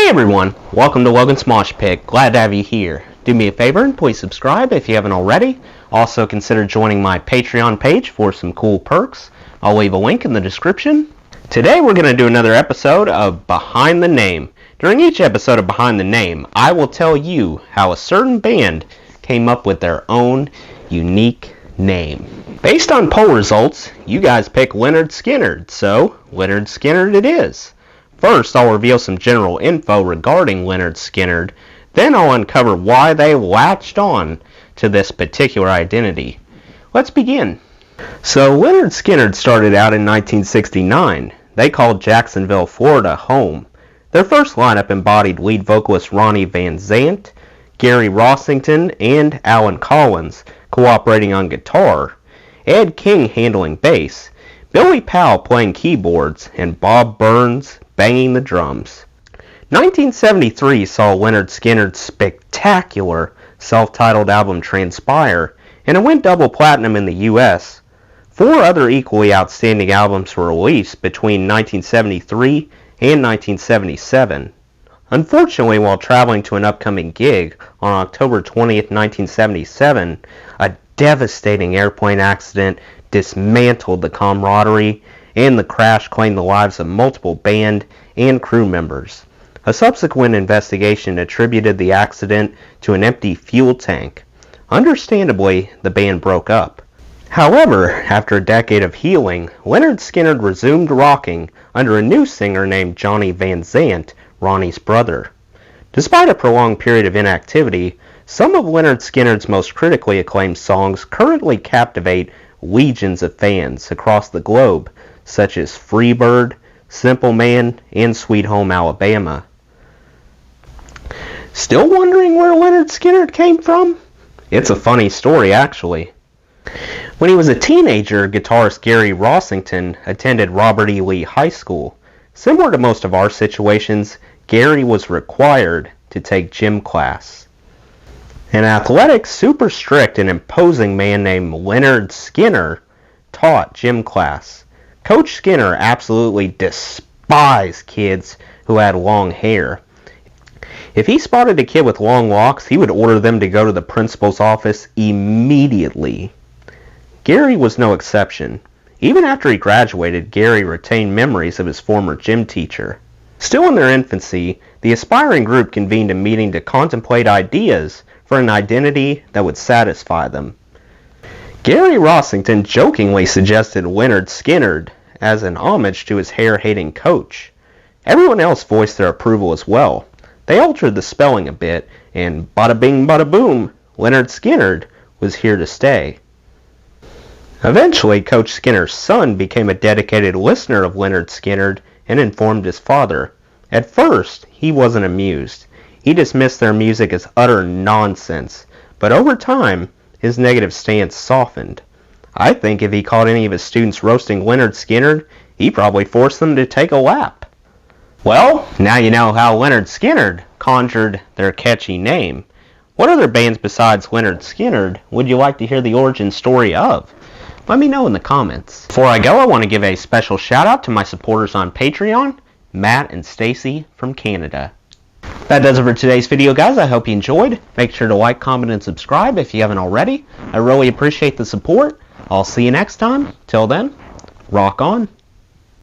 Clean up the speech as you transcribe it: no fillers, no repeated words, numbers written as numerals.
Hey everyone, welcome to Logan's Mosh Pit. Glad to have you here. Do me a favor and please subscribe if you haven't already. Also consider joining my Patreon page for some cool perks. I'll leave a link in the description. Today we're going to do another episode of Behind the Name. During each episode of Behind the Name, I will tell you how a certain band came up with their own unique name. Based on poll results, you guys picked Lynyrd Skynyrd, so Lynyrd Skynyrd it is. First, I'll reveal some general info regarding Lynyrd Skynyrd, then I'll uncover why they latched on to this particular identity. Let's begin. So, Lynyrd Skynyrd started out in 1969. They called Jacksonville, Florida home. Their first lineup embodied lead vocalist Ronnie Van Zant, Gary Rossington, and Alan Collins cooperating on guitar, Ed King handling bass, Billy Powell playing keyboards, and Bob Burns banging the drums. 1973 saw Lynyrd Skynyrd's spectacular self-titled album Transpire, and it went double platinum in the US. 4 other equally outstanding albums were released between 1973 and 1977. Unfortunately, while traveling to an upcoming gig on October 20th, 1977, a devastating airplane accident dismantled the camaraderie, and the crash claimed the lives of multiple band and crew members. A subsequent investigation attributed the accident to an empty fuel tank. Understandably, the band broke up. However, after a decade of healing, Lynyrd Skynyrd resumed rocking under a new singer named Johnny Van Zant, Ronnie's brother. Despite a prolonged period of inactivity, some of Lynyrd Skynyrd's most critically acclaimed songs currently captivate legions of fans across the globe, such as Freebird, Simple Man, and Sweet Home Alabama. Still wondering where Lynyrd Skynyrd came from? It's a funny story, actually. When he was a teenager, guitarist Gary Rossington attended Robert E. Lee High School. Similar to most of our situations, Gary was required to take gym class. An athletic, super strict, and imposing man named Lynyrd Skynyrd taught gym class. Coach Skinner absolutely despised kids who had long hair. If he spotted a kid with long locks, he would order them to go to the principal's office immediately. Gary was no exception. Even after he graduated, Gary retained memories of his former gym teacher. Still in their infancy, the aspiring group convened a meeting to contemplate ideas for an identity that would satisfy them. Gary Rossington jokingly suggested Lynyrd Skynyrd as an homage to his hair-hating coach. Everyone else voiced their approval as well. They altered the spelling a bit, and bada bing bada boom, Lynyrd Skynyrd was here to stay. Eventually, Coach Skinner's son became a dedicated listener of Lynyrd Skynyrd and informed his father. At first, he wasn't amused. He dismissed their music as utter nonsense, but over time, his negative stance softened. I think if he caught any of his students roasting Lynyrd Skynyrd, he probably forced them to take a lap. Well, now you know how Lynyrd Skynyrd conjured their catchy name. What other bands besides Lynyrd Skynyrd would you like to hear the origin story of? Let me know in the comments. Before I go, I want to give a special shout out to my supporters on Patreon, Matt and Stacy from Canada. That does it for today's video, guys. I hope you enjoyed. Make sure to like, comment, and subscribe if you haven't already. I really appreciate the support. I'll see you next time. Till then, rock on.